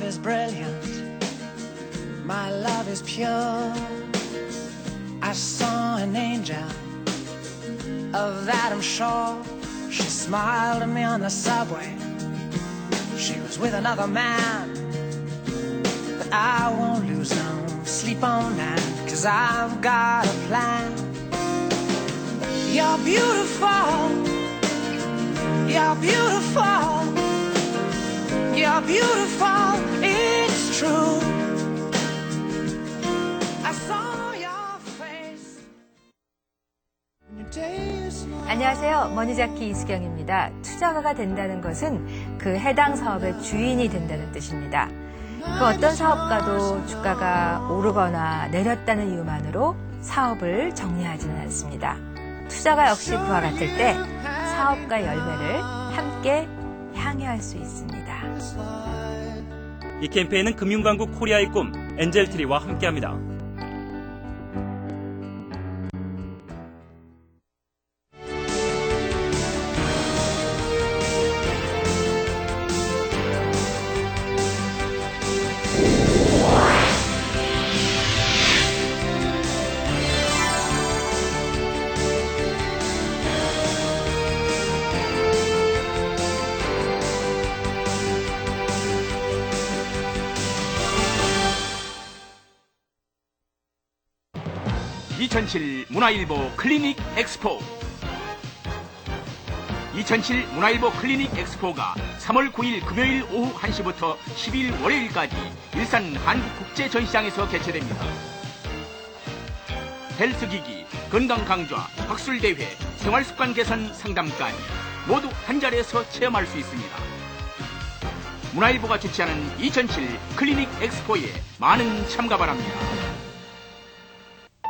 is brilliant. My love is pure. I saw an angel. Of that I'm sure. She smiled at me on the subway. She was with another man. But I won't lose no sleep on that, 'cause I've got a plan. You're beautiful. You're beautiful. You're beautiful. It's true. I saw your face. 안녕하세요. 머니자키 이수경입니다. 투자가가 된다는 것은 그 해당 사업의 주인이 된다는 뜻입니다. 그 어떤 사업가도 주가가 오르거나 내렸다는 이유만으로 사업을 정리하지는 않습니다. 투자가 역시 그와 같을 때 사업가 열매를 함께 향유할 수 있습니다. 이 캠페인은 금융강국 코리아의 꿈 엔젤트리와 함께합니다. (2007) 문화일보 클리닉 엑스포. 2007 문화일보 클리닉 엑스포가 3월 9일 금요일 오후 1시부터 10일 월요일까지 일산 한국국제전시장에서 개최됩니다. 헬스기기, 건강강좌, 학술대회, 생활습관 개선 상담까지 모두 한 자리에서 체험할 수 있습니다. 문화일보가 주최하는 2007 클리닉 엑스포에 많은 참가 바랍니다.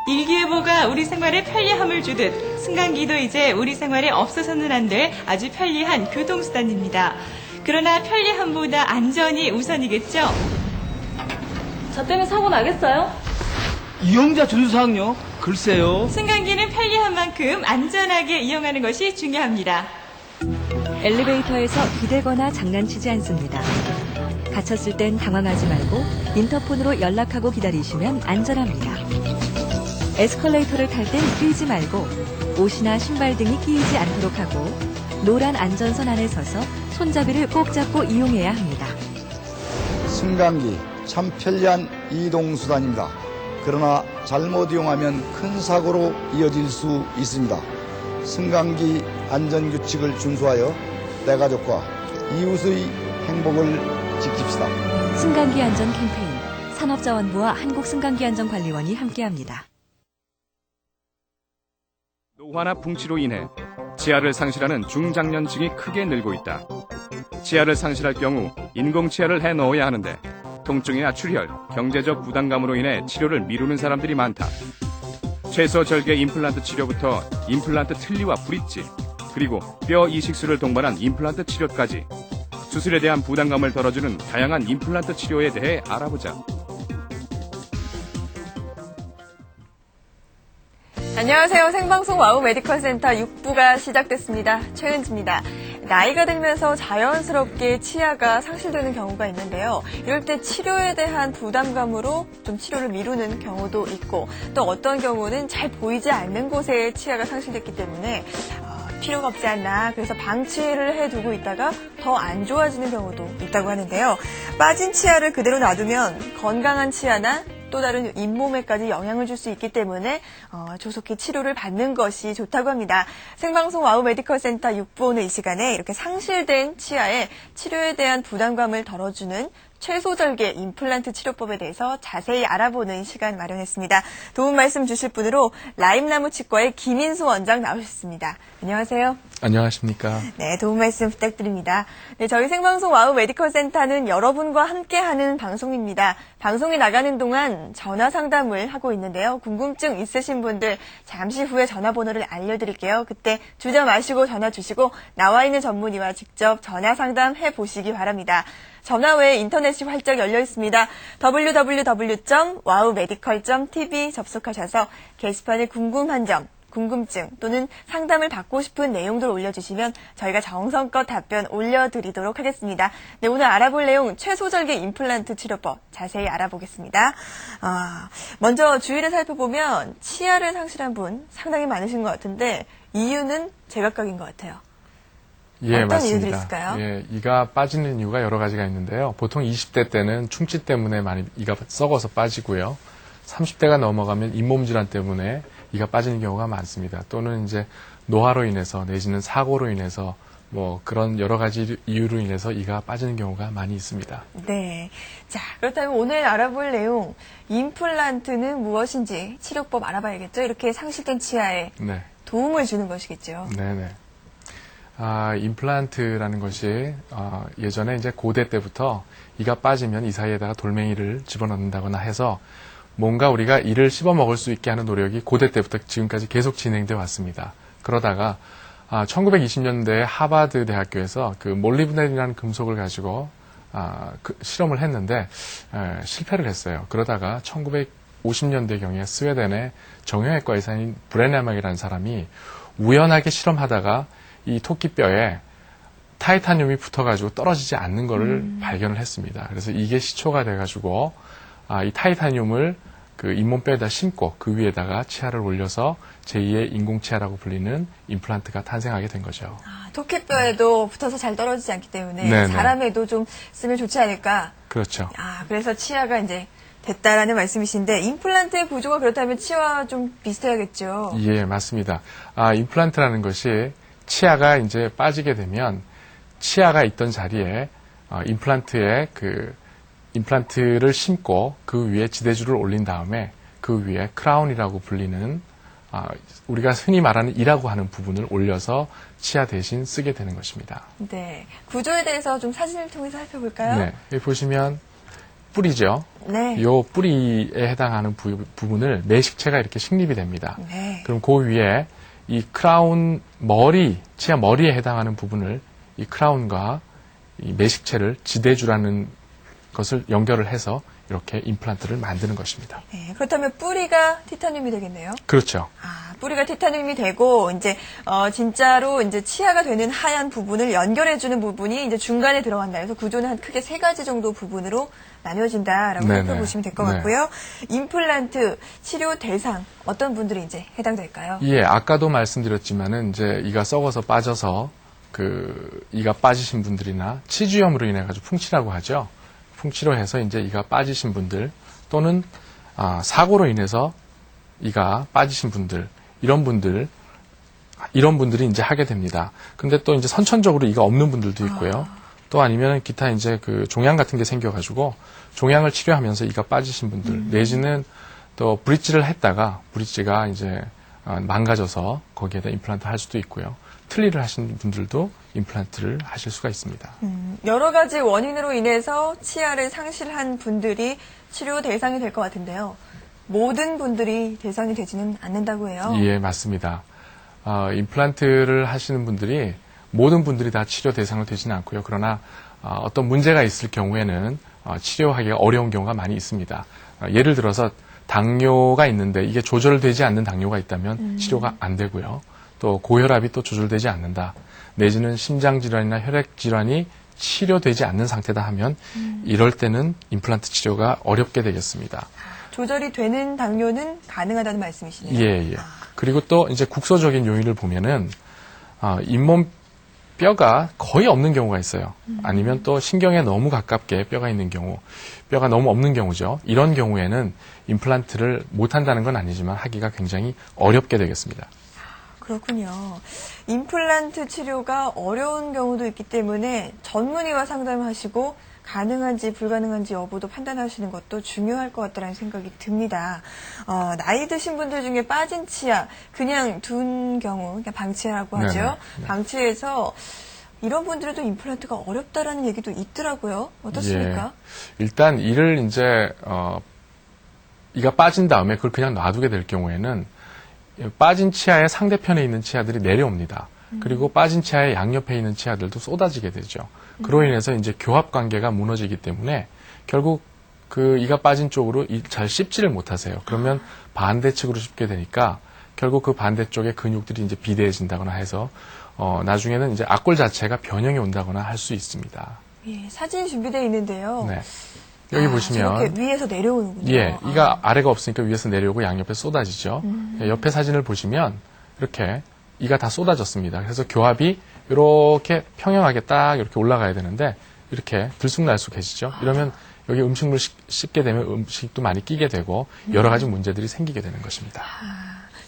일기예보가 우리 생활에 편리함을 주듯 승강기도 이제 우리 생활에 없어서는 안 될 아주 편리한 교통수단입니다. 그러나 편리함보다 안전이 우선이겠죠? 저 때문에 사고 나겠어요? 이용자 준수사항요? 글쎄요. 승강기는 편리한 만큼 안전하게 이용하는 것이 중요합니다. 엘리베이터에서 기대거나 장난치지 않습니다. 갇혔을 땐 당황하지 말고 인터폰으로 연락하고 기다리시면 안전합니다. 에스컬레이터를 탈 땐 뛰지 말고 옷이나 신발 등이 끼이지 않도록 하고 노란 안전선 안에 서서 손잡이를 꼭 잡고 이용해야 합니다. 승강기 참 편리한 이동수단입니다. 그러나 잘못 이용하면 큰 사고로 이어질 수 있습니다. 승강기 안전규칙을 준수하여 내 가족과 이웃의 행복을 지킵시다. 승강기 안전 캠페인 산업자원부와 한국승강기안전관리원이 함께합니다. 노화나 풍치로 인해 치아를 상실하는 중장년층이 크게 늘고 있다. 치아를 상실할 경우 인공치아를 해넣어야 하는데 통증이나 출혈, 경제적 부담감으로 인해 치료를 미루는 사람들이 많다. 최소 절개 임플란트 치료부터 임플란트 틀니와 브릿지, 그리고 뼈 이식술을 동반한 임플란트 치료까지 수술에 대한 부담감을 덜어주는 다양한 임플란트 치료에 대해 알아보자. 안녕하세요. 생방송 와우 메디컬 센터 6부가 시작됐습니다. 최은지입니다. 나이가 들면서 자연스럽게 치아가 상실되는 경우가 있는데요. 이럴 때 치료에 대한 부담감으로 좀 치료를 미루는 경우도 있고 또 어떤 경우는 잘 보이지 않는 곳에 치아가 상실됐기 때문에 필요가 없지 않나 그래서 방치를 해두고 있다가 더 안 좋아지는 경우도 있다고 하는데요. 빠진 치아를 그대로 놔두면 건강한 치아나 또 다른 잇몸에까지 영향을 줄 수 있기 때문에 조속히 치료를 받는 것이 좋다고 합니다. 생방송 와우 메디컬 센터 6부 오늘 이 시간에 이렇게 상실된 치아에 치료에 대한 부담감을 덜어주는 최소절개 임플란트 치료법에 대해서 자세히 알아보는 시간 마련했습니다. 도움 말씀 주실 분으로 라임나무 치과의 김인수 원장 나오셨습니다. 안녕하세요. 안녕하십니까. 네, 도움 말씀 부탁드립니다. 네, 저희 생방송 와우 메디컬 센터는 여러분과 함께하는 방송입니다. 방송이 나가는 동안 전화 상담을 하고 있는데요. 궁금증 있으신 분들 잠시 후에 전화번호를 알려드릴게요. 그때 주저 마시고 전화 주시고 나와 있는 전문의와 직접 전화 상담해 보시기 바랍니다. 전화 외에 인터넷이 활짝 열려 있습니다. www.wowmedical.tv 접속하셔서 게시판에 궁금한 점, 궁금증 또는 상담을 받고 싶은 내용들 올려주시면 저희가 정성껏 답변 올려드리도록 하겠습니다. 네, 오늘 알아볼 내용 최소절개 임플란트 치료법 자세히 알아보겠습니다. 먼저 주위를 살펴보면 치아를 상실한 분 상당히 많으신 것 같은데 이유는 제각각인 것 같아요. 예, 어떤 맞습니다. 이유들이 있을까요? 예, 이가 빠지는 이유가 여러 가지가 있는데요. 보통 20대 때는 충치 때문에 많이 이가 썩어서 빠지고요. 30대가 넘어가면 잇몸 질환 때문에 이가 빠지는 경우가 많습니다. 또는 이제 노화로 인해서 내지는 사고로 인해서 뭐 그런 여러 가지 이유로 인해서 이가 빠지는 경우가 많이 있습니다. 네. 자, 그렇다면 오늘 알아볼 내용, 임플란트는 무엇인지 치료법 알아봐야겠죠? 이렇게 상실된 치아에 네. 도움을 주는 것이겠죠. 네네. 임플란트라는 것이 예전에 이제 고대 때부터 이가 빠지면 이 사이에다가 돌멩이를 집어넣는다거나 해서 뭔가 우리가 이를 씹어 먹을 수 있게 하는 노력이 고대 때부터 지금까지 계속 진행돼 왔습니다. 그러다가 1920년대에 하버드 대학교에서 그 몰리브덴이라는 금속을 가지고 실험을 했는데 실패를 했어요. 그러다가 1950년대 경에 스웨덴의 정형외과 의사인 브레네막이라는 사람이 우연하게 실험하다가 이 토끼뼈에 타이타늄이 붙어가지고 떨어지지 않는 것을 발견을 했습니다. 그래서 이게 시초가 돼가지고 이 타이타늄을 그 잇몸뼈에다 심고 그 위에다가 치아를 올려서 제2의 인공치아라고 불리는 임플란트가 탄생하게 된 거죠. 토끼뼈에도 붙어서 잘 떨어지지 않기 때문에 네네. 사람에도 좀 쓰면 좋지 않을까. 그렇죠. 그래서 치아가 이제 됐다라는 말씀이신데 임플란트의 구조가 그렇다면 치아와 좀 비슷해야겠죠. 예, 맞습니다. 임플란트라는 것이 치아가 이제 빠지게 되면 치아가 있던 자리에 임플란트를 심고 그 위에 지대줄을 올린 다음에 그 위에 크라운이라고 불리는 우리가 흔히 말하는 이라고 하는 부분을 올려서 치아 대신 쓰게 되는 것입니다. 네, 구조에 대해서 좀 사진을 통해서 살펴볼까요? 네, 여기 보시면 뿌리죠. 네. 요 뿌리에 해당하는 부분을 매식체가 이렇게 식립이 됩니다. 네. 그럼 그 위에 이 크라운 치아 머리에 해당하는 부분을 이 크라운과 이 매식체를 지대주라는 것을 연결을 해서 이렇게 임플란트를 만드는 것입니다. 네, 그렇다면 뿌리가 티타늄이 되겠네요. 그렇죠. 뿌리가 티타늄이 되고 이제 진짜로 이제 치아가 되는 하얀 부분을 연결해주는 부분이 이제 중간에 들어간다. 그래서 구조는 한 크게 3가지 정도 부분으로 나뉘어진다라고 살펴보시면 될 것 같고요. 임플란트 치료 대상 어떤 분들이 이제 해당될까요? 예, 아까도 말씀드렸지만은 이제 이가 썩어서 빠져서 이가 빠지신 분들이나 치주염으로 인해 가지고 풍치라고 하죠. 풍치로 해서 이제 이가 빠지신 분들 또는 사고로 인해서 이가 빠지신 분들 이런 분들이 이제 하게 됩니다. 근데 또 이제 선천적으로 이가 없는 분들도 있고요. 또 아니면 기타 이제 그 종양 같은 게 생겨가지고 종양을 치료하면서 이가 빠지신 분들 내지는 또 브릿지를 했다가 브릿지가 이제 망가져서 거기에다 임플란트 할 수도 있고요. 틀니를 하신 분들도 임플란트를 하실 수가 있습니다. 여러 가지 원인으로 인해서 치아를 상실한 분들이 치료 대상이 될 것 같은데요. 모든 분들이 대상이 되지는 않는다고 해요. 예, 맞습니다. 임플란트를 하시는 분들이 모든 분들이 다 치료 대상을 되지는 않고요. 그러나 어떤 문제가 있을 경우에는 치료하기가 어려운 경우가 많이 있습니다. 예를 들어서 당뇨가 있는데 이게 조절되지 않는 당뇨가 있다면 치료가 안 되고요. 또 고혈압이 또 조절되지 않는다. 내지는 심장질환이나 혈액질환이 치료되지 않는 상태다 하면 이럴 때는 임플란트 치료가 어렵게 되겠습니다. 조절이 되는 당뇨는 가능하다는 말씀이시네요. 예. 그리고 또 이제 국소적인 요인을 보면은 잇몸 뼈가 거의 없는 경우가 있어요. 아니면 또 신경에 너무 가깝게 뼈가 있는 경우, 뼈가 너무 없는 경우죠. 이런 경우에는 임플란트를 못한다는 건 아니지만 하기가 굉장히 어렵게 되겠습니다. 그렇군요. 임플란트 치료가 어려운 경우도 있기 때문에 전문의와 상담하시고 가능한지 불가능한지 여부도 판단하시는 것도 중요할 것 같다는 생각이 듭니다. 나이 드신 분들 중에 빠진 치아, 그냥 둔 경우, 그냥 방치라고 하죠. 네네. 방치해서 이런 분들에도 임플란트가 어렵다라는 얘기도 있더라고요. 어떻습니까? 예. 일단 이를 이제 이가 빠진 다음에 그걸 그냥 놔두게 될 경우에는 빠진 치아의 상대편에 있는 치아들이 내려옵니다. 그리고 빠진 치아의 양옆에 있는 치아들도 쏟아지게 되죠. 그로 인해서 이제 교합 관계가 무너지기 때문에 결국 그 이가 빠진 쪽으로 잘 씹지를 못하세요. 그러면 반대측으로 씹게 되니까 결국 그 반대쪽의 근육들이 이제 비대해진다거나 해서 나중에는 이제 악골 자체가 변형이 온다거나 할 수 있습니다. 예, 사진이 준비되어 있는데요. 네. 여기 보시면 이렇게 위에서 내려오는군요. 예, 이가 아래가 없으니까 위에서 내려오고 양옆에 쏟아지죠. 옆에 사진을 보시면 이렇게 이가 다 쏟아졌습니다. 그래서 교합이 이렇게 평형하게 딱 이렇게 올라가야 되는데 이렇게 들쑥날쑥해지죠. 이러면 여기 음식물 씹게 되면 음식도 많이 끼게 되고 여러 가지 문제들이 생기게 되는 것입니다.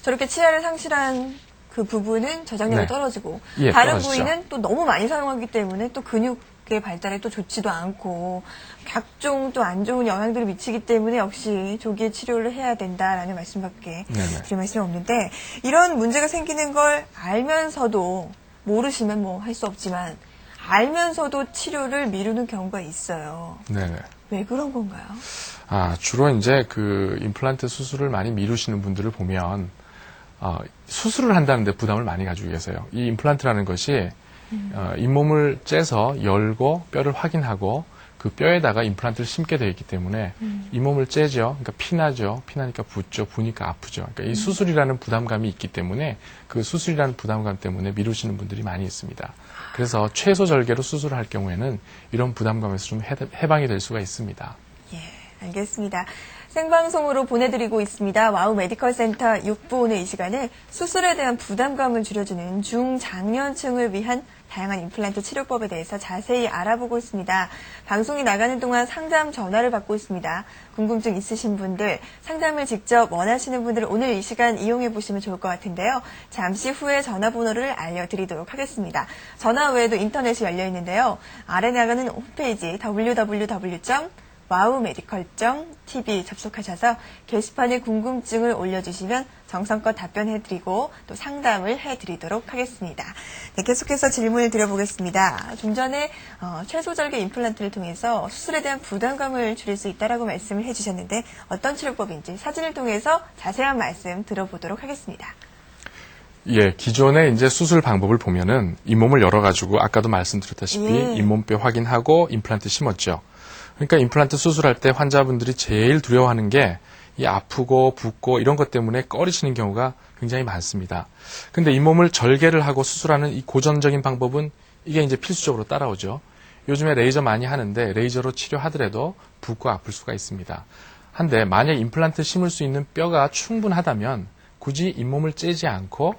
저렇게 치아를 상실한 그 부분은 저장력이 네. 떨어지고 예, 다른 떨어지죠. 부위는 또 너무 많이 사용하기 때문에 또 근육의 발달에 또 좋지도 않고 각종 또 안 좋은 영향들을 미치기 때문에 역시 조기에 치료를 해야 된다라는 말씀밖에 네네. 드릴 말씀이 없는데 이런 문제가 생기는 걸 알면서도 모르시면 뭐 할 수 없지만 알면서도 치료를 미루는 경우가 있어요. 네네. 왜 그런 건가요? 주로 이제 그 임플란트 수술을 많이 미루시는 분들을 보면 수술을 한다는데 부담을 많이 가지고 계세요. 이 임플란트라는 것이 잇몸을 째서 열고 뼈를 확인하고 그 뼈에다가 임플란트를 심게 되어 있기 때문에 잇몸을 째죠. 그러니까 피나죠. 피나니까 붓죠. 부니까 아프죠. 그러니까 이 수술이라는 부담감이 있기 때문에 그 수술이라는 부담감 때문에 미루시는 분들이 많이 있습니다. 그래서 최소 절개로 수술을 할 경우에는 이런 부담감에서 좀 해방이 될 수가 있습니다. 예, 알겠습니다. 생방송으로 보내드리고 있습니다. 와우 메디컬 센터 6부 오늘 이 시간에 수술에 대한 부담감을 줄여주는 중장년층을 위한 다양한 임플란트 치료법에 대해서 자세히 알아보고 있습니다. 방송이 나가는 동안 상담 전화를 받고 있습니다. 궁금증 있으신 분들, 상담을 직접 원하시는 분들은 오늘 이 시간 이용해 보시면 좋을 것 같은데요. 잠시 후에 전화번호를 알려드리도록 하겠습니다. 전화 외에도 인터넷이 열려 있는데요. 아래 나가는 홈페이지 www.wowmedical.tv 접속하셔서 게시판에 궁금증을 올려주시면 정성껏 답변해드리고 또 상담을 해드리도록 하겠습니다. 네, 계속해서 질문을 드려보겠습니다. 좀 전에 최소절개 임플란트를 통해서 수술에 대한 부담감을 줄일 수 있다라고 말씀을 해주셨는데 어떤 치료법인지 사진을 통해서 자세한 말씀 들어보도록 하겠습니다. 예, 기존의 이제 수술 방법을 보면은 잇몸을 열어가지고 아까도 말씀드렸다시피 잇몸뼈 확인하고 임플란트 심었죠. 그러니까 임플란트 수술할 때 환자분들이 제일 두려워하는 게 이 아프고 붓고 이런 것 때문에 꺼리시는 경우가 굉장히 많습니다. 근데 잇몸을 절개를 하고 수술하는 이 고전적인 방법은 이게 이제 필수적으로 따라오죠. 요즘에 레이저 많이 하는데 레이저로 치료하더라도 붓고 아플 수가 있습니다. 한데 만약 임플란트 심을 수 있는 뼈가 충분하다면 굳이 잇몸을 째지 않고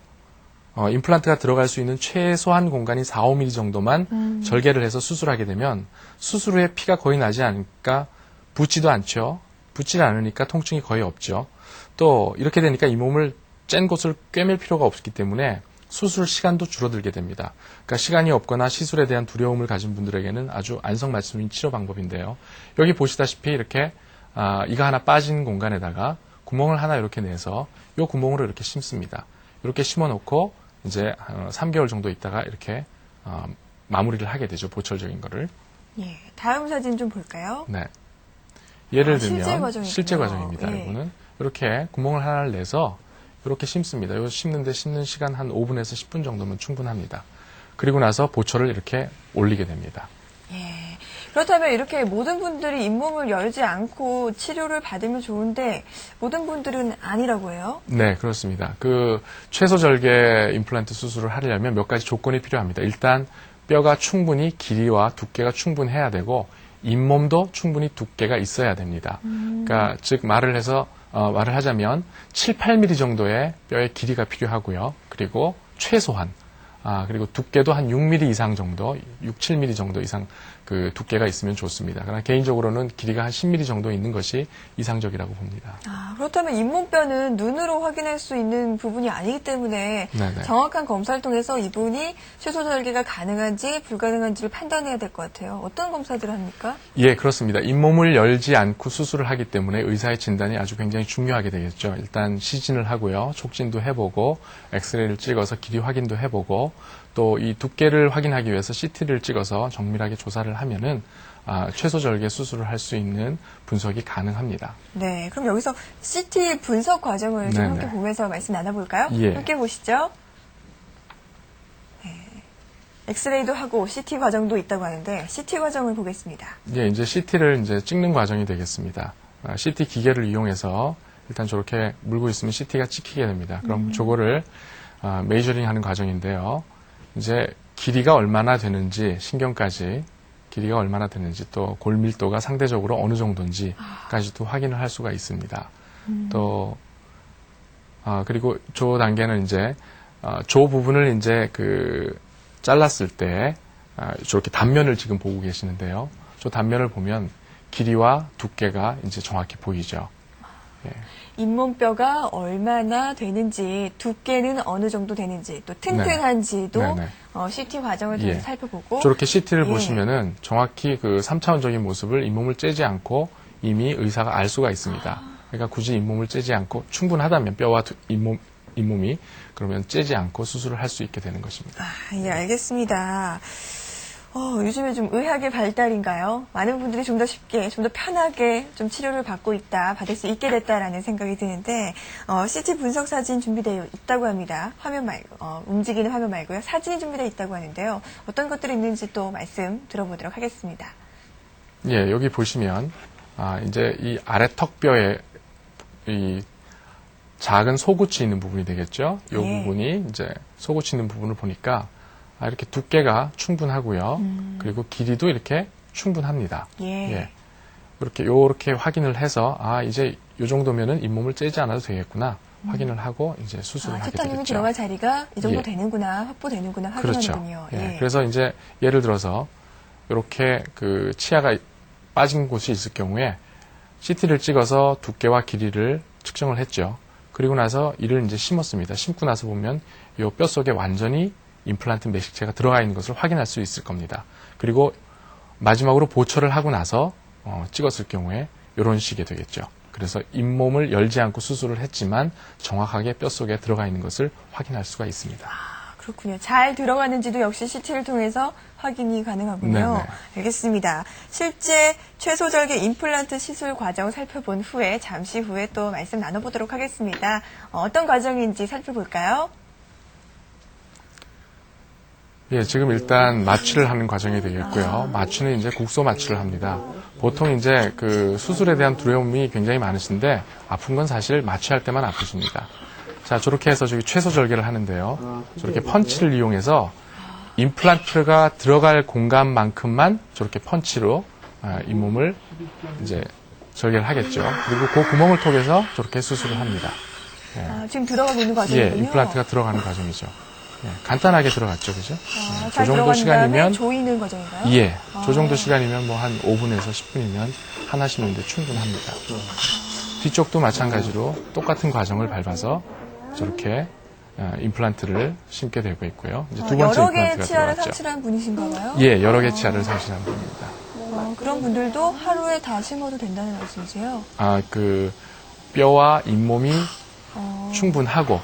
임플란트가 들어갈 수 있는 최소한 공간이 4, 5mm 정도만 절개를 해서 수술하게 되면 수술 후에 피가 거의 나지 않으니까 붓지도 않죠. 붓지 않으니까 통증이 거의 없죠. 또 이렇게 되니까 잇몸을 짠 곳을 꿰맬 필요가 없기 때문에 수술 시간도 줄어들게 됩니다. 그러니까 시간이 없거나 시술에 대한 두려움을 가진 분들에게는 아주 안성맞춤인 치료 방법인데요. 여기 보시다시피 이렇게 이가 하나 빠진 공간에다가 구멍을 하나 이렇게 내서 이 구멍으로 이렇게 심습니다. 이렇게 심어놓고 이제 3개월 정도 있다가 이렇게 마무리를 하게 되죠. 보철적인 거를. 예, 다음 사진 좀 볼까요? 네. 예를 들면 실제 과정입니다. 예. 이거는 이렇게 구멍을 하나를 내서 이렇게 심습니다. 이 심는 시간 한 5분에서 10분 정도면 충분합니다. 그리고 나서 보철을 이렇게 올리게 됩니다. 예. 그렇다면 이렇게 모든 분들이 잇몸을 열지 않고 치료를 받으면 좋은데 모든 분들은 아니라고 해요? 네, 그렇습니다. 그 최소절개 임플란트 수술을 하려면 몇 가지 조건이 필요합니다. 일단 뼈가 충분히 길이와 두께가 충분해야 되고 잇몸도 충분히 두께가 있어야 됩니다. 그러니까 즉 말을 하자면 7, 8mm 정도의 뼈의 길이가 필요하고요. 그리고 최소한 그리고 두께도 한 6mm 이상 정도, 6, 7mm 정도 이상 그 두께가 있으면 좋습니다. 그러나 개인적으로는 길이가 한 10mm 정도 있는 것이 이상적이라고 봅니다. 그렇다면 잇몸뼈는 눈으로 확인할 수 있는 부분이 아니기 때문에 네네. 정확한 검사를 통해서 이분이 최소절개가 가능한지 불가능한지를 판단해야 될 것 같아요. 어떤 검사들을 합니까? 예, 그렇습니다. 잇몸을 열지 않고 수술을 하기 때문에 의사의 진단이 아주 굉장히 중요하게 되겠죠. 일단 시진을 하고요. 촉진도 해보고 엑스레이를 찍어서 길이 확인도 해보고 또 이 두께를 확인하기 위해서 CT를 찍어서 정밀하게 조사를 하면은 최소절개 수술을 할 수 있는 분석이 가능합니다. 네, 그럼 여기서 CT 분석 과정을 좀 네네. 함께 보면서 말씀 나눠볼까요? 예. 함께 보시죠. 네. 엑스레이도 하고 CT 과정도 있다고 하는데 CT 과정을 보겠습니다. 예, 이제 CT를 이제 찍는 과정이 되겠습니다. CT 기계를 이용해서 일단 저렇게 물고 있으면 CT가 찍히게 됩니다. 그럼 저거를 메이저링 하는 과정인데요. 이제 길이가 얼마나 되는지, 신경까지 길이가 얼마나 되는지, 또 골밀도가 상대적으로 어느 정도인지까지도 확인을 할 수가 있습니다. 또 그리고 조 단계는 이제 조 부분을 이제 잘랐을 때 저렇게 단면을 지금 보고 계시는데요. 저 단면을 보면 길이와 두께가 이제 정확히 보이죠. 예. 잇몸뼈가 얼마나 되는지, 두께는 어느 정도 되는지, 또 튼튼한지도 CT 과정을 통해서 살펴보고. 저렇게 CT를 보시면은 정확히 그 3차원적인 모습을 잇몸을 째지 않고 이미 의사가 알 수가 있습니다. 그러니까 굳이 잇몸을 째지 않고 충분하다면 뼈와 잇몸이 그러면 째지 않고 수술을 할 수 있게 되는 것입니다. 예, 알겠습니다. 요즘에 좀 의학의 발달인가요? 많은 분들이 좀 더 쉽게, 좀 더 편하게 좀 치료를 받을 수 있게 됐다라는 생각이 드는데, CT 분석 사진 준비되어 있다고 합니다. 화면 말고, 움직이는 화면 말고요. 사진이 준비되어 있다고 하는데요. 어떤 것들이 있는지 또 말씀 들어보도록 하겠습니다. 예, 여기 보시면, 이제 이 아래 턱뼈에 이 작은 속옷이 있는 부분이 되겠죠. 이 부분이 이제 속옷이 있는 부분을 보니까 이렇게 두께가 충분하고요. 그리고 길이도 이렇게 충분합니다. 예. 요렇게 확인을 해서 이제 이 정도면은 잇몸을 째지 않아도 되겠구나 확인을 하고 이제 수술을 하게 티타늄이 되겠죠. 들어갈 자리가 이 정도 되는구나, 확보되는구나 확인하는군요. 그렇죠. 예. 그래서 이제 예를 들어서 이렇게 치아가 빠진 곳이 있을 경우에 CT를 찍어서 두께와 길이를 측정을 했죠. 그리고 나서 이를 이제 심었습니다. 심고 나서 보면 이 뼈 속에 완전히 임플란트 매식체가 들어가 있는 것을 확인할 수 있을 겁니다. 그리고 마지막으로 보철을 하고 나서 찍었을 경우에 이런 식이 되겠죠. 그래서 잇몸을 열지 않고 수술을 했지만 정확하게 뼈 속에 들어가 있는 것을 확인할 수가 있습니다. 그렇군요. 잘 들어가는지도 역시 CT를 통해서 확인이 가능하군요. 네네. 알겠습니다. 실제 최소절개 임플란트 시술 과정 살펴본 후에 잠시 후에 또 말씀 나눠보도록 하겠습니다. 어떤 과정인지 살펴볼까요? 예, 지금 일단 마취를 하는 과정이 되겠고요. 마취는 이제 국소 마취를 합니다. 보통 이제 수술에 대한 두려움이 굉장히 많으신데 아픈 건 사실 마취할 때만 아프십니다. 자, 저렇게 해서 저기 최소절개를 하는데요. 저렇게 펀치를 이용해서 임플란트가 들어갈 공간만큼만 저렇게 펀치로 잇몸을 이제 절개를 하겠죠. 그리고 그 구멍을 통해서 저렇게 수술을 합니다. 예. 지금 들어가고 있는 과정이군요. 예, 임플란트가 들어가는 과정이죠. 예, 간단하게 들어갔죠, 그죠? 잘 저 정도 들어간 시간이면 다음에 조이는 과정인가요? 예, 저 정도 시간이면 뭐 한 5분에서 10분이면 하나 심는데 충분합니다. 뒤쪽도 마찬가지로 똑같은 과정을 밟아서 저렇게 임플란트를 심게 되고 있고요. 이제 두 번째 여러 개의 임플란트가 치아를 들어갔죠. 상실한 분이신가 봐요? 예, 여러 개 치아를 상실한 분입니다. 그런 분들도 하루에 다 심어도 된다는 말씀이세요? 뼈와 잇몸이 충분하고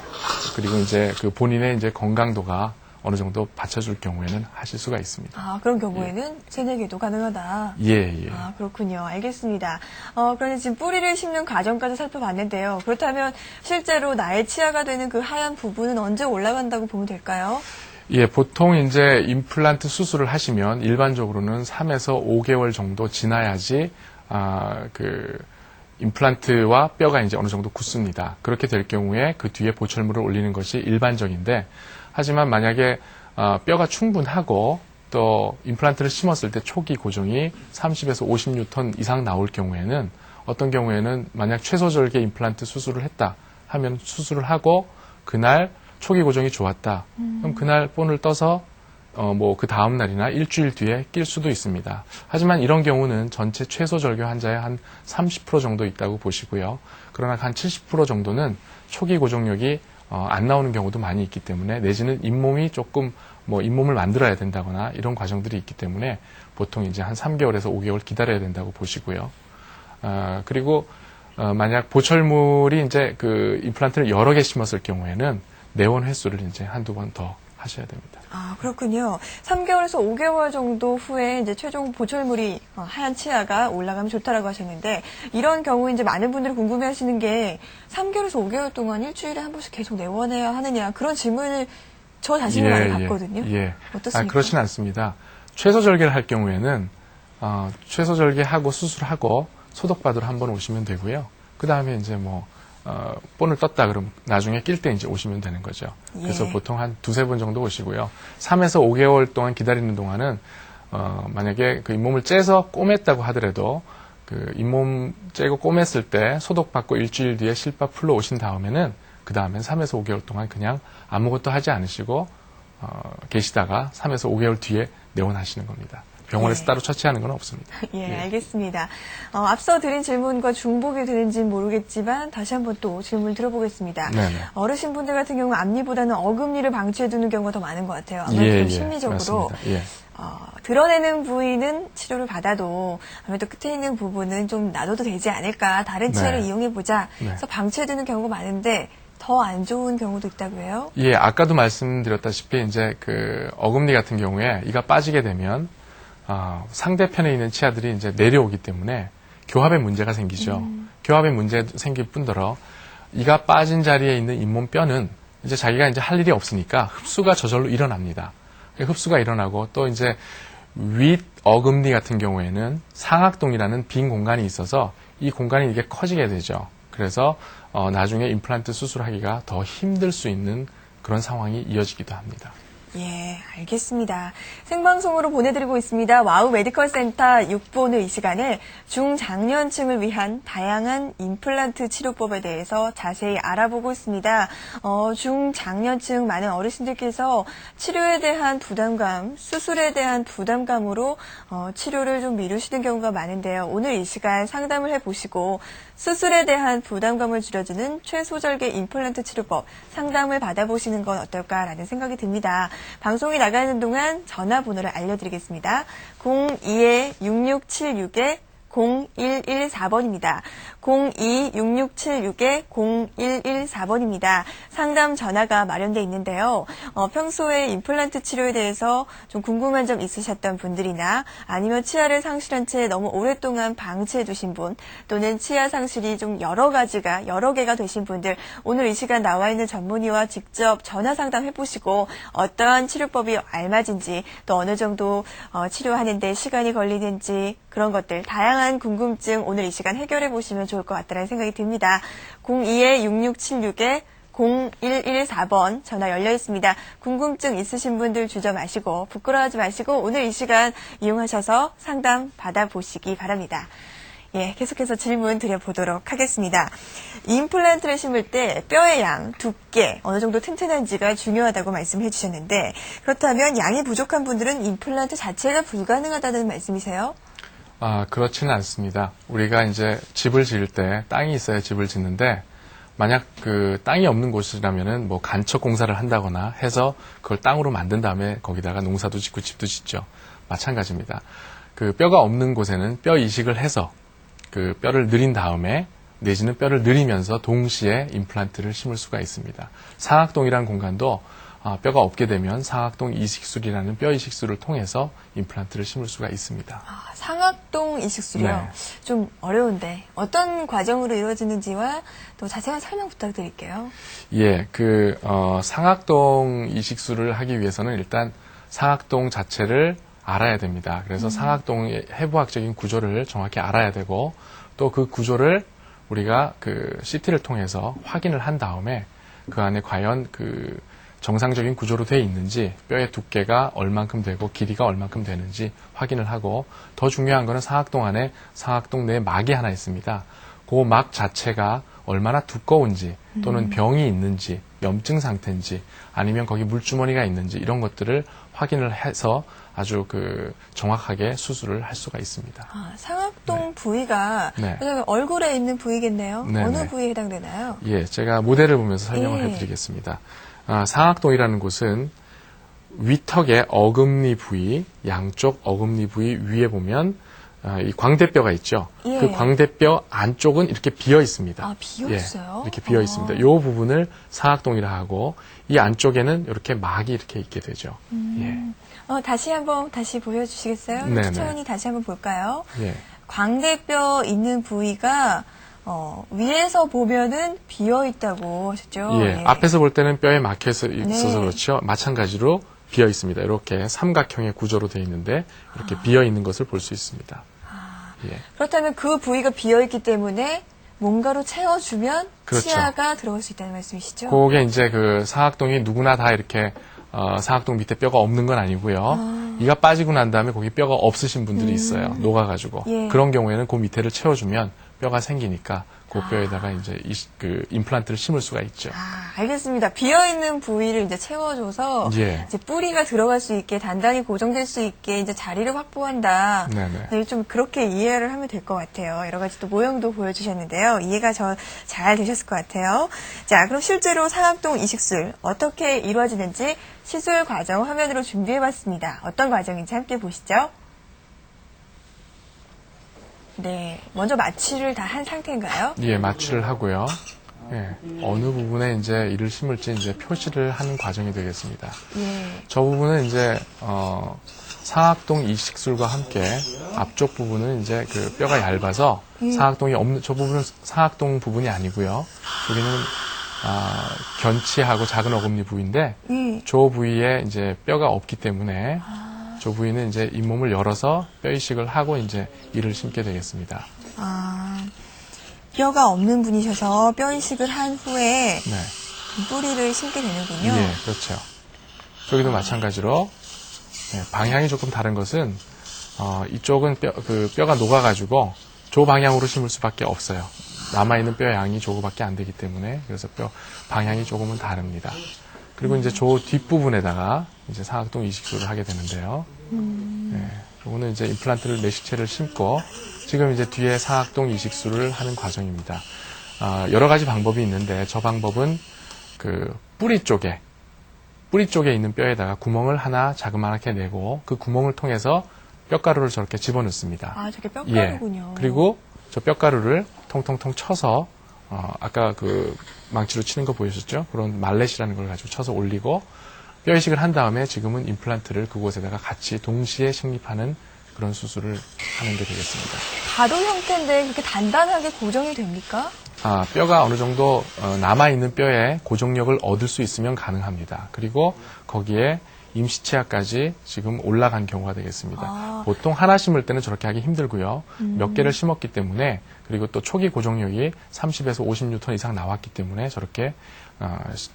그리고 이제 본인의 이제 건강도가 어느 정도 받쳐줄 경우에는 하실 수가 있습니다. 그런 경우에는 세네 개도 가능하다. 예. 그렇군요. 알겠습니다. 그런데 지금 뿌리를 심는 과정까지 살펴봤는데요. 그렇다면 실제로 나의 치아가 되는 그 하얀 부분은 언제 올라간다고 보면 될까요? 예, 보통 이제 임플란트 수술을 하시면 일반적으로는 3에서 5개월 정도 지나야지 임플란트와 뼈가 이제 어느 정도 굳습니다. 그렇게 될 경우에 그 뒤에 보철물을 올리는 것이 일반적인데, 하지만 만약에 뼈가 충분하고 또 임플란트를 심었을 때 초기 고정이 30에서 50뉴턴 이상 나올 경우에는 어떤 경우에는 만약 최소절개 임플란트 수술을 했다 하면 수술을 하고 그날 초기 고정이 좋았다. 그럼 그날 본을 떠서 그 다음 날이나 일주일 뒤에 낄 수도 있습니다. 하지만 이런 경우는 전체 최소절개 환자의 한 30% 정도 있다고 보시고요. 그러나 한 70% 정도는 초기 고정력이 안 나오는 경우도 많이 있기 때문에, 내지는 잇몸이 조금 잇몸을 만들어야 된다거나 이런 과정들이 있기 때문에 보통 이제 한 3개월에서 5개월 기다려야 된다고 보시고요. 그리고 만약 보철물이 이제 임플란트를 여러 개 심었을 경우에는 내원 횟수를 이제 한두 번 더 하셔야 됩니다. 그렇군요. 3개월에서 5개월 정도 후에 이제 최종 보철물이 하얀 치아가 올라가면 좋다라고 하셨는데, 이런 경우 이제 많은 분들이 궁금해 하시는 게 3개월에서 5개월 동안 일주일에 한 번씩 계속 내원해야 하느냐, 그런 질문을 저 자신이 많이 받거든요. 어떻습니까? 그렇진 않습니다. 최소절개를 할 경우에는 최소절개하고 수술하고 소독받으러 한번 오시면 되고요. 그 다음에 이제 본을 떴다 그러면 나중에 낄 때 이제 오시면 되는 거죠. 그래서 예. 보통 한 2-3번 정도 오시고요. 3에서 5개월 동안 기다리는 동안은 만약에 그 잇몸을 째서 꼬맸다고 하더라도 그 잇몸 째고 꼬맸을 때 소독받고 일주일 뒤에 실밥 풀러 오신 다음에는 그 다음엔 3에서 5개월 동안 그냥 아무것도 하지 않으시고 계시다가 3에서 5개월 뒤에 내원하시는 겁니다. 병원에서 예. 따로 처치하는 건 없습니다. 예, 알겠습니다. 앞서 드린 질문과 중복이 되는지는 모르겠지만 다시 한번 또 질문을 들어보겠습니다. 네네. 어르신분들 같은 경우 앞니보다는 어금니를 방치해두는 경우가 더 많은 것 같아요. 아무래도 심리적으로 맞습니다. 예. 드러내는 부위는 치료를 받아도 아무래도 끝에 있는 부분은 좀 놔둬도 되지 않을까, 다른 치아를 네. 이용해보자 네. 해서 방치해두는 경우가 많은데 더 안 좋은 경우도 있다고 해요? 예, 아까도 말씀드렸다시피 이제 그 어금니 같은 경우에 이가 빠지게 되면 상대편에 있는 치아들이 이제 내려오기 때문에 교합에 문제가 생기죠. 교합에 문제 생길 뿐더러 이가 빠진 자리에 있는 잇몸 뼈는 이제 자기가 이제 할 일이 없으니까 흡수가 저절로 일어납니다. 흡수가 일어나고 또 이제 윗 어금니 같은 경우에는 상악동이라는 빈 공간이 있어서 이 공간이 이게 커지게 되죠. 그래서 나중에 임플란트 수술하기가 더 힘들 수 있는 그런 상황이 이어지기도 합니다. 예, 알겠습니다. 생방송으로 보내드리고 있습니다. 와우 메디컬 센터 6부 오늘 이 시간에 중장년층을 위한 다양한 임플란트 치료법에 대해서 자세히 알아보고 있습니다. 중장년층 많은 어르신들께서 치료에 대한 부담감, 수술에 대한 부담감으로 치료를 좀 미루시는 경우가 많은데요. 오늘 이 시간 상담을 해보시고 수술에 대한 부담감을 줄여주는 최소절개 임플란트 치료법 상담을 받아보시는 건 어떨까라는 생각이 듭니다. 방송이 나가는 동안 전화번호를 알려드리겠습니다. 02-6676-0114번입니다. 02-6676-0114번입니다. 상담 전화가 마련돼 있는데요. 평소에 임플란트 치료에 대해서 좀 궁금한 점 있으셨던 분들이나 아니면 치아를 상실한 채 너무 오랫동안 방치해 두신 분 또는 치아 상실이 좀 여러 개가 되신 분들 오늘 이 시간 나와 있는 전문의와 직접 전화 상담해 보시고 어떠한 치료법이 알맞은지 또 어느 정도 치료하는데 시간이 걸리는지 그런 것들 다양한 궁금증 오늘 이 시간 해결해 보시면 좋을 것 같다는 생각이 듭니다. 02-6676-0114번 전화 열려 있습니다. 궁금증 있으신 분들 주저 마시고 부끄러워하지 마시고 오늘 이 시간 이용하셔서 상담 받아보시기 바랍니다. 예, 계속해서 질문 드려보도록 하겠습니다. 임플란트를 심을 때 뼈의 양, 두께, 어느 정도 튼튼한지가 중요하다고 말씀해 주셨는데 그렇다면 양이 부족한 분들은 임플란트 자체가 불가능하다는 말씀이세요? 그렇지는 않습니다. 우리가 이제 집을 지을 때 땅이 있어야 집을 짓는데 만약 그 땅이 없는 곳이라면은 뭐 간척 공사를 한다거나 해서 그걸 땅으로 만든 다음에 거기다가 농사도 짓고 집도 짓죠. 마찬가지입니다. 그 뼈가 없는 곳에는 뼈 이식을 해서 그 뼈를 늘린 다음에 내지는 뼈를 늘리면서 동시에 임플란트를 심을 수가 있습니다. 상악동이라는 공간도 뼈가 없게 되면 상악동 이식술이라는 뼈 이식술을 통해서 임플란트를 심을 수가 있습니다. 상악동 이식술이요? 네. 좀 어려운데 어떤 과정으로 이루어지는지와 또 자세한 설명 부탁드릴게요. 예, 상악동 이식술을 하기 위해서는 일단 상악동 자체를 알아야 됩니다. 그래서 상악동의 해부학적인 구조를 정확히 알아야 되고 또 그 구조를 우리가 그 CT를 통해서 확인을 한 다음에 그 안에 과연 그 정상적인 구조로 되어 있는지 뼈의 두께가 얼만큼 되고 길이가 얼만큼 되는지 확인을 하고 더 중요한 거는 상악동 안에 상악동 내에 막이 하나 있습니다. 그 막 자체가 얼마나 두꺼운지 또는 병이 있는지 염증 상태인지 아니면 거기 물주머니가 있는지 이런 것들을 확인을 해서 아주 그 정확하게 수술을 할 수가 있습니다. 상악동 부위가 얼굴에 있는 부위겠네요. 어느 부위에 해당되나요? 예, 제가 모델을 보면서 설명을 해드리겠습니다. 상악동이라는 곳은 위턱의 어금니 부위, 양쪽 어금니 부위 위에 보면 이 광대뼈가 있죠. 예. 그 광대뼈 안쪽은 이렇게 비어 있습니다. 비어 있어요? 예, 이렇게 비어 있습니다. 이 부분을 상악동이라 하고 이 안쪽에는 이렇게 막이 이렇게 있게 되죠. 예. 다시 보여주시겠어요? 네네. 천천히 다시 한번 볼까요? 예. 광대뼈 있는 부위가 위에서 보면은 비어 있다고 하셨죠? 예. 앞에서 볼 때는 뼈에 막혀 있어서 그렇죠. 마찬가지로 비어 있습니다. 이렇게 삼각형의 구조로 되어 있는데 이렇게 비어 있는 것을 볼 수 있습니다. 그렇다면 그 부위가 비어 있기 때문에 뭔가로 채워주면 그렇죠. 치아가 들어갈 수 있다는 말씀이시죠? 그게 이제 그 상악동이 누구나 다 이렇게 상악동 밑에 뼈가 없는 건 아니고요. 이가 빠지고 난 다음에 거기 뼈가 없으신 분들이 있어요. 녹아가지고. 예. 그런 경우에는 그 밑에를 채워주면 뼈가 생기니까 그 뼈에다가 이제 그 임플란트를 심을 수가 있죠. 알겠습니다. 비어있는 부위를 이제 채워줘서 예. 이제 뿌리가 들어갈 수 있게 단단히 고정될 수 있게 이제 자리를 확보한다. 네네. 네, 좀 그렇게 이해를 하면 될 것 같아요. 여러 가지 또 모형도 보여주셨는데요. 이해가 잘 되셨을 것 같아요. 자, 그럼 실제로 상악동 이식술 어떻게 이루어지는지 시술 과정 화면으로 준비해봤습니다. 어떤 과정인지 함께 보시죠. 네, 먼저 마취를 다 한 상태인가요? 예, 마취를 하고요. 예, 어느 부분에 이제 이를 심을지 이제 표시를 하는 과정이 되겠습니다. 예. 저 부분은 이제 상악동 이식술과 함께 앞쪽 부분은 이제 그 뼈가 얇아서 상악동이 없는 저 부분은 상악동 부분이 아니고요. 여기는 견치하고 작은 어금니 부위인데 저 부위에 이제 뼈가 없기 때문에 저 부위는 이제 잇몸을 열어서 뼈 이식을 하고 이제 이를 심게 되겠습니다. 뼈가 없는 분이셔서 뼈 이식을 한 후에 네. 뿌리를 심게 되는군요. 예, 그렇죠. 저기도 마찬가지로 방향이 조금 다른 것은 이쪽은 뼈가 녹아가지고 저 방향으로 심을 수밖에 없어요. 남아있는 뼈 양이 저거밖에 안 되기 때문에 그래서 뼈 방향이 조금은 다릅니다. 그리고 이제 저 뒷부분에다가 이제 상악동 이식술을 하게 되는데요. 요거는 이제 임플란트를 내식체를 심고 지금 이제 뒤에 상악동 이식술을 하는 과정입니다. 여러 가지 방법이 있는데 저 방법은 그 뿌리 쪽에 있는 뼈에다가 구멍을 하나 자그마하게 내고 그 구멍을 통해서 뼈가루를 저렇게 집어넣습니다. 저게 뼈가루군요. 예. 그리고 저 뼈가루를 통통통 쳐서 아까 그 망치로 치는 거 보셨죠? 그런 말렛이라는 걸 가지고 쳐서 올리고 뼈 이식을 한 다음에 지금은 임플란트를 그곳에다가 같이 동시에 식립하는 그런 수술을 하는 게 되겠습니다. 가동 형태인데 그렇게 단단하게 고정이 됩니까? 뼈가 어느 정도 남아있는 뼈에 고정력을 얻을 수 있으면 가능합니다. 그리고 거기에 임시치아까지 지금 올라간 경우가 되겠습니다. 보통 하나 심을 때는 저렇게 하기 힘들고요. 몇 개를 심었기 때문에 그리고 또 초기 고정력이 30에서 50N 이상 나왔기 때문에 저렇게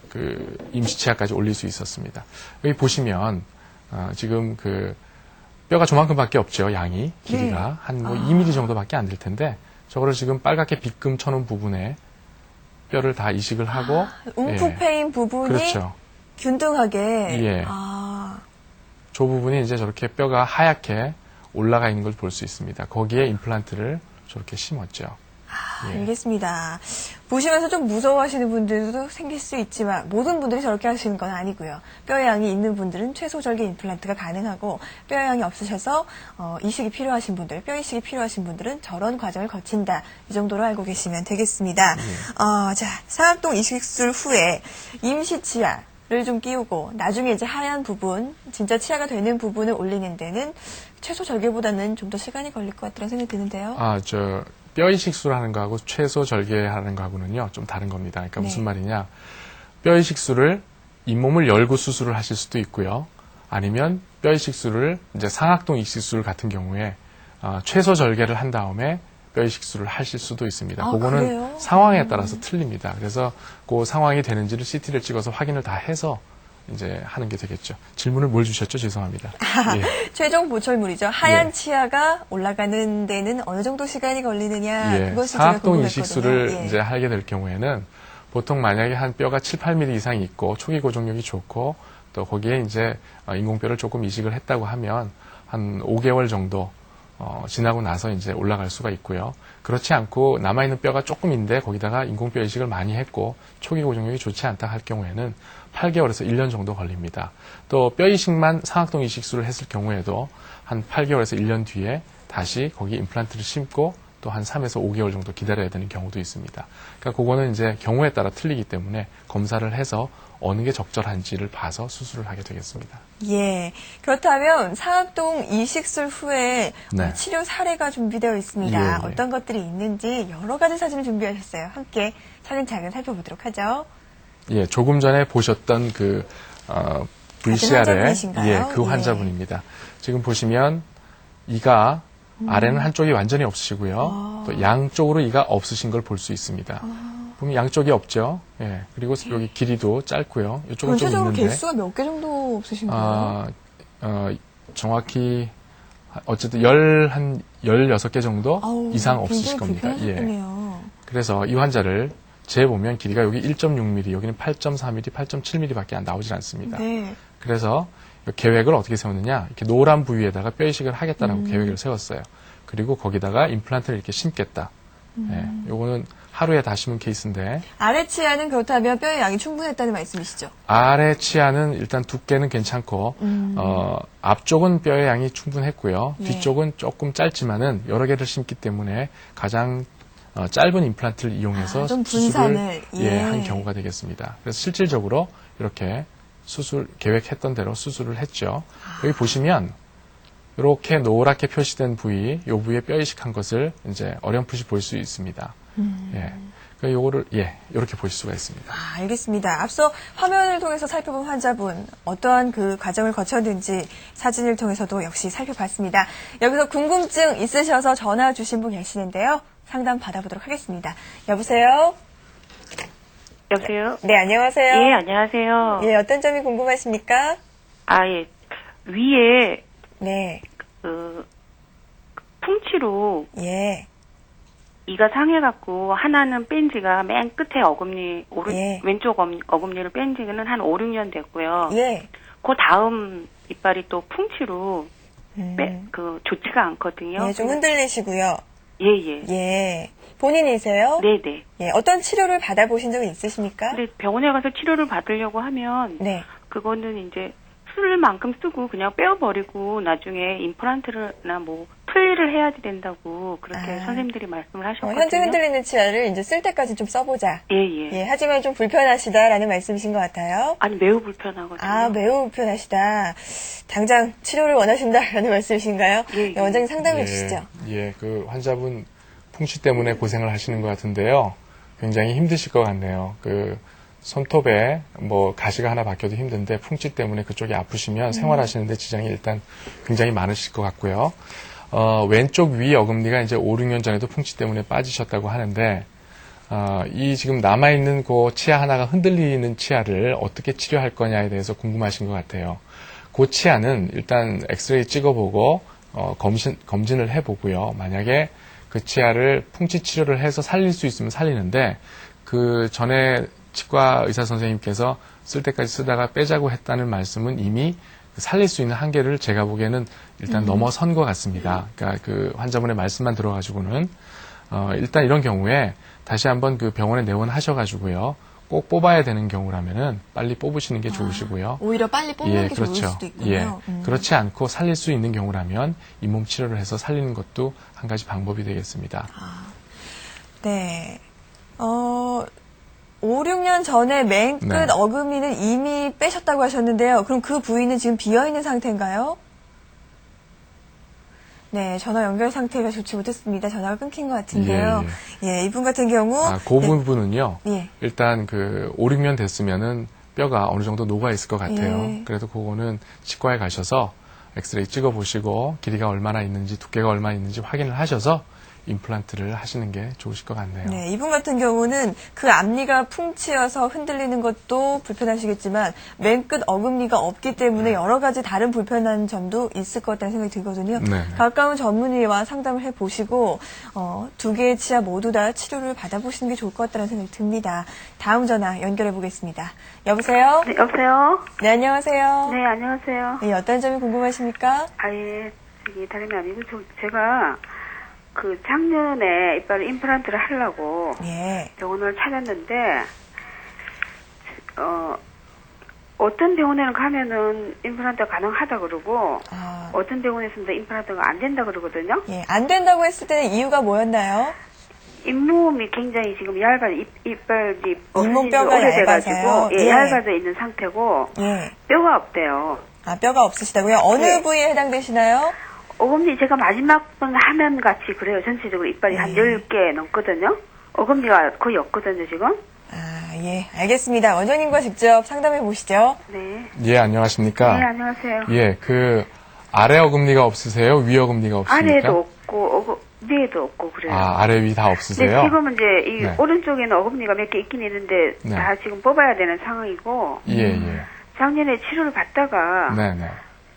그 임시치아까지 올릴 수 있었습니다. 여기 보시면 지금 그 뼈가 저만큼밖에 없죠. 양이 길이가 한 뭐 2mm 정도밖에 안 될 텐데 저거를 지금 빨갛게 빗금 쳐놓은 부분에 뼈를 다 이식을 하고 움푹 패인 부분이 그렇죠. 균등하게. 예. 저 부분이 이제 저렇게 뼈가 하얗게 올라가 있는 걸 볼 수 있습니다. 거기에 임플란트를 저렇게 심었죠. 알겠습니다. 보시면서 좀 무서워하시는 분들도 생길 수 있지만 모든 분들이 저렇게 하시는 건 아니고요. 뼈양이 있는 분들은 최소 절개 임플란트가 가능하고 뼈양이 없으셔서 이식이 필요하신 분들, 뼈 이식이 필요하신 분들은 저런 과정을 거친다. 이 정도로 알고 계시면 되겠습니다. 자, 상악동 이식술 후에 임시치아를 좀 끼우고 나중에 이제 하얀 부분, 진짜 치아가 되는 부분을 올리는 데는 최소 절개보다는 좀 더 시간이 걸릴 것 같다는 생각이 드는데요. 뼈 이식술 하는 거하고 최소 절개하는 거하고는요, 좀 다른 겁니다. 그러니까 무슨 말이냐. 뼈 이식술을 잇몸을 열고 수술을 하실 수도 있고요. 아니면 뼈 이식술을 이제 상악동 이식술 같은 경우에 최소 절개를 한 다음에 뼈 이식술을 하실 수도 있습니다. 그거는 그래요? 상황에 따라서 틀립니다. 그래서 그 상황이 되는지를 CT를 찍어서 확인을 다 해서 이제 하는 게 되겠죠. 질문을 뭘 주셨죠? 죄송합니다. 예. 최종 보철물이죠. 하얀 치아가 올라가는 데는 어느 정도 시간이 걸리느냐. 그것이 상악동 이식술을 이제 하게 될 경우에는 보통 만약에 한 뼈가 7, 8mm 이상 있고 초기 고정력이 좋고 또 거기에 이제 인공뼈를 조금 이식을 했다고 하면 한 5개월 정도 지나고 나서 이제 올라갈 수가 있고요. 그렇지 않고 남아있는 뼈가 조금인데 거기다가 인공뼈 이식을 많이 했고 초기 고정력이 좋지 않다 할 경우에는 8개월에서 1년 정도 걸립니다. 또 뼈 이식만 상악동 이식술을 했을 경우에도 한 8개월에서 1년 뒤에 다시 거기 임플란트를 심고 또 한 3에서 5개월 정도 기다려야 되는 경우도 있습니다. 그러니까 그거는 이제 경우에 따라 틀리기 때문에 검사를 해서 어느 게 적절한지를 봐서 수술을 하게 되겠습니다. 예. 그렇다면 상악동 이식술 후에 치료 사례가 준비되어 있습니다. 어떤 것들이 있는지 여러 가지 사진을 준비하셨어요. 함께 차근차근 살펴보도록 하죠. 예, 조금 전에 보셨던 그 VCR의 그 환자분입니다. 지금 보시면 이가 아래는 한쪽이 완전히 없으시고요. 또 양쪽으로 이가 없으신 걸 볼 수 있습니다. 보면 양쪽이 없죠. 예. 그리고 여기 길이도 짧고요. 이쪽은 좀 전체적으로 있는데. 개수가 몇 개 정도 없으신 거예요? 정확히 어쨌든 한 16개 정도 이상 없으실 겁니다. 예. 그래서 이 환자를 재보면 길이가 여기 1.6mm, 여기는 8.4mm, 8.7mm밖에 안 나오질 않습니다. 네. 그래서 계획을 어떻게 세우느냐, 이렇게 노란 부위에다가 뼈 이식을 하겠다라고 계획을 세웠어요. 그리고 거기다가 임플란트를 이렇게 심겠다. 예, 요거는 하루에 다 심은 케이스인데. 아래 치아는 그렇다면 뼈의 양이 충분했다는 말씀이시죠? 아래 치아는 일단 두께는 괜찮고, 앞쪽은 뼈의 양이 충분했고요. 네. 뒤쪽은 조금 짧지만은 여러 개를 심기 때문에 가장 짧은 임플란트를 이용해서 좀 수술을 분산을 한 경우가 되겠습니다. 그래서 실질적으로 이렇게 수술 계획했던 대로 수술을 했죠. 여기 보시면 이렇게 노랗게 표시된 부위, 이 부위에 뼈 이식한 것을 이제 어렴풋이 볼 수 있습니다. 예. 그러니까 요거를 이렇게 보실 수가 있습니다. 알겠습니다. 앞서 화면을 통해서 살펴본 환자분 어떠한 그 과정을 거쳤는지 사진을 통해서도 역시 살펴봤습니다. 여기서 궁금증 있으셔서 전화 주신 분 계시는데요. 상담 받아보도록 하겠습니다. 여보세요? 여보세요? 네, 안녕하세요. 예, 안녕하세요. 예, 어떤 점이 궁금하십니까? 예. 위에, 네. 풍치로. 예. 이가 상해갖고, 하나는 뺀 지가 맨 끝에 어금니, 왼쪽 어금니를 뺀 지는 한 5, 6년 됐고요. 예. 그 다음 이빨이 또 풍치로, 좋지가 않거든요. 네, 좀 흔들리시고요. 예. 예. 본인이세요? 네네. 예, 어떤 치료를 받아보신 적은 있으십니까? 근데 병원에 가서 치료를 받으려고 하면, 네. 그거는 이제, 쓸 만큼 쓰고 그냥 빼어버리고 나중에 임플란트나 플리를 해야지 된다고 그렇게 선생님들이 말씀을 하셨거든요. 현재 흔들리는 치아를 이제 쓸 때까지 좀 써보자. 예. 하지만 좀 불편하시다라는 말씀이신 것 같아요. 아니, 매우 불편하거든요. 매우 불편하시다. 당장 치료를 원하신다라는 말씀이신가요? 예. 원장님 상담해 주시죠. 예, 그 환자분 풍치 때문에 고생을 하시는 것 같은데요. 굉장히 힘드실 것 같네요. 손톱에 가시가 하나 박혀도 힘든데 풍치 때문에 그쪽이 아프시면 생활하시는데 지장이 일단 굉장히 많으실 것 같고요. 왼쪽 위 어금니가 이제 5, 6년 전에도 풍치 때문에 빠지셨다고 하는데, 이 지금 남아있는 그 치아 하나가 흔들리는 치아를 어떻게 치료할 거냐에 대해서 궁금하신 것 같아요. 그 치아는 일단 엑스레이 찍어보고, 검진을 해보고요. 만약에 그 치아를 풍치 치료를 해서 살릴 수 있으면 살리는데, 그 전에 치과 의사 선생님께서 쓸 때까지 쓰다가 빼자고 했다는 말씀은 이미 살릴 수 있는 한계를 제가 보기에는 일단 넘어선 것 같습니다. 그러니까 그 환자분의 말씀만 들어가지고는 일단 이런 경우에 다시 한번 그 병원에 내원하셔가지고요. 꼭 뽑아야 되는 경우라면은 빨리 뽑으시는 게 좋으시고요. 오히려 빨리 뽑는 게 좋을 수도 있군요. 그렇지 않고 살릴 수 있는 경우라면 잇몸 치료를 해서 살리는 것도 한 가지 방법이 되겠습니다. 네. 5, 6년 전에 맨 끝 어금니는 이미 빼셨다고 하셨는데요. 그럼 그 부위는 지금 비어있는 상태인가요? 네, 전화 연결 상태가 좋지 못했습니다. 전화가 끊긴 것 같은데요. 예, 이분 같은 경우. 그 부분은요. 예. 일단 5, 6년 됐으면은 뼈가 어느 정도 녹아 있을 것 같아요. 그래도 그거는 치과에 가셔서 엑스레이 찍어보시고 길이가 얼마나 있는지 두께가 얼마나 있는지 확인을 하셔서 임플란트를 하시는 게 좋으실 것 같네요. 네, 이분 같은 경우는 그 앞니가 풍치여서 흔들리는 것도 불편하시겠지만 맨 끝 어금니가 없기 때문에 여러 가지 다른 불편한 점도 있을 것 같다는 생각이 들거든요. 네. 가까운 전문의와 상담을 해보시고 2개의 치아 모두 다 치료를 받아보시는 게 좋을 것 같다는 생각이 듭니다. 다음 전화 연결해 보겠습니다. 여보세요? 네, 여보세요? 네, 안녕하세요. 네, 안녕하세요. 네, 어떤 점이 궁금하십니까? 다름이 아니고 제가 작년에 이빨 임플란트를 하려고 병원을 찾았는데 어떤 병원에는 가면은 임플란트가 가능하다 그러고 어떤 병원에서는 임플란트가 안 된다 그러거든요. 예, 안 된다고 했을 때는 이유가 뭐였나요? 잇몸이 굉장히 지금 얇아요. 이빨이 잇몸뼈가 오래돼가지고 얇아져 있는 상태고 뼈가 없대요. 뼈가 없으시다고요? 어느 부위에 해당되시나요? 어금니 제가 마지막 번 하면 같이 그래요. 전체적으로 이빨이 한 10개 넘거든요. 어금니가 거의 없거든요, 지금. 예, 알겠습니다. 원장님과 직접 상담해 보시죠. 네. 예, 안녕하십니까? 네, 안녕하세요. 예, 아래 어금니가 없으세요? 위 어금니가 없습니까? 아래도 없고 위에도 없고 그래요. 아, 아래 위 다 없으세요? 네, 지금은 이제 이 네. 오른쪽에는 어금니가 몇 개 있긴 있는데 네. 다 지금 뽑아야 되는 상황이고 예. 작년에 치료를 받다가 네네.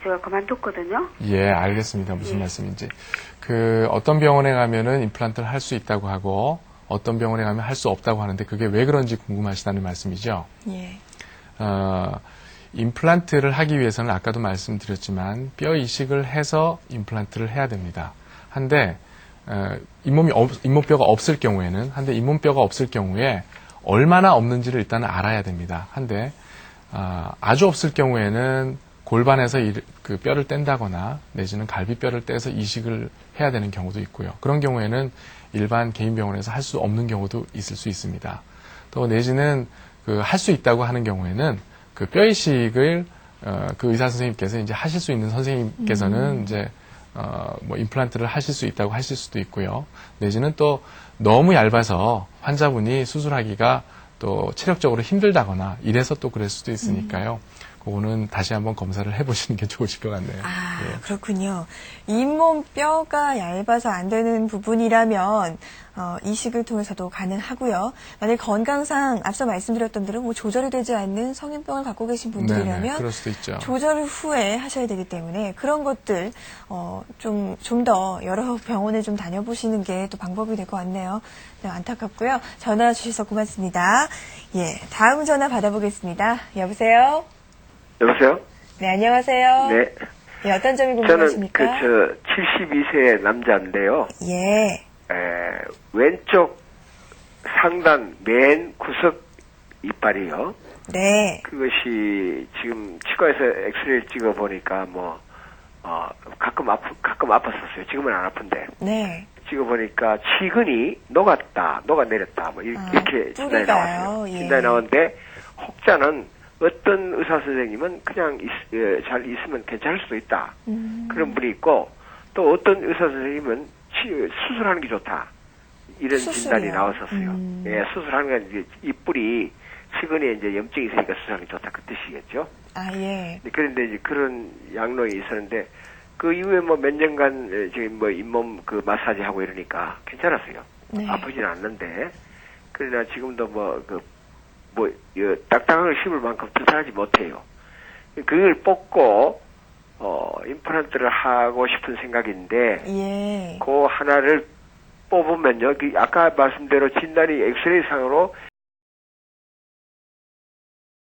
제가 그만뒀거든요. 예, 알겠습니다. 무슨 말씀인지. 어떤 병원에 가면은 임플란트를 할 수 있다고 하고, 어떤 병원에 가면 할 수 없다고 하는데, 그게 왜 그런지 궁금하시다는 말씀이죠? 예. 임플란트를 하기 위해서는 아까도 말씀드렸지만, 뼈 이식을 해서 임플란트를 해야 됩니다. 한데, 잇몸뼈가 없을 경우에는, 잇몸뼈가 없을 경우에, 얼마나 없는지를 일단은 알아야 됩니다. 한데, 아주 없을 경우에는 골반에서 그 뼈를 뗀다거나 내지는 갈비뼈를 떼서 이식을 해야 되는 경우도 있고요. 그런 경우에는 일반 개인 병원에서 할 수 없는 경우도 있을 수 있습니다. 또 내지는 할 수 있다고 하는 경우에는 그 뼈 이식을 그 의사 선생님께서 이제 하실 수 있는 선생님께서는 이제 뭐 임플란트를 하실 수 있다고 하실 수도 있고요. 내지는 또 너무 얇아서 환자분이 수술하기가 또 체력적으로 힘들다거나 이래서 또 그럴 수도 있으니까요. 그거는 다시 한번 검사를 해보시는 게 좋으실 것 같네요. 아, 예. 그렇군요. 잇몸 뼈가 얇아서 안 되는 부분이라면 이식을 통해서도 가능하고요. 만약 건강상 앞서 말씀드렸던 대로 뭐 조절이 되지 않는 성인병을 갖고 계신 분들이라면 네네, 그럴 수도 있죠. 조절 후에 하셔야 되기 때문에 그런 것들 좀 더 여러 병원에 좀 다녀보시는 게 또 방법이 될 것 같네요. 네, 안타깝고요. 전화 주셔서 고맙습니다. 예, 다음 전화 받아보겠습니다. 여보세요? 여보세요? 네, 안녕하세요. 네. 예, 어떤 점이 저는 궁금하십니까? 72세 남자인데요. 예. 왼쪽 상단 맨 구석 이빨이요. 네. 그것이 지금 치과에서 엑스레이를 찍어 보니까 가끔 아팠었어요. 지금은 안 아픈데. 네. 찍어 보니까 치근이 녹아내렸다. 뭐 이렇게 진단이 나왔어요. 예. 진단이 나왔는데 혹자는 어떤 의사 선생님은 그냥 잘 있으면 괜찮을 수도 있다. 그런 분이 있고 또 어떤 의사 선생님은 수술하는 게 좋다. 이런 수술이요? 진단이 나왔었어요. 예, 수술하는 건 이제 이 뿔이 치근에 이제 염증이 있으니까 수술하는 게 좋다. 그 뜻이겠죠. 아, 예. 그런데 이제 그런 양론이 있었는데 그 이후에 뭐 몇 년간 지금 뭐 잇몸 그 마사지 하고 이러니까 괜찮았어요. 네. 아프지는 않는데 그러나 지금도 딱딱한 걸 씹을 만큼 튼튼하지 못해요. 그걸 뽑고 임플란트를 하고 싶은 생각인데 예. 그 하나를 뽑으면요, 아까 말씀대로 진단이 엑스레이 상으로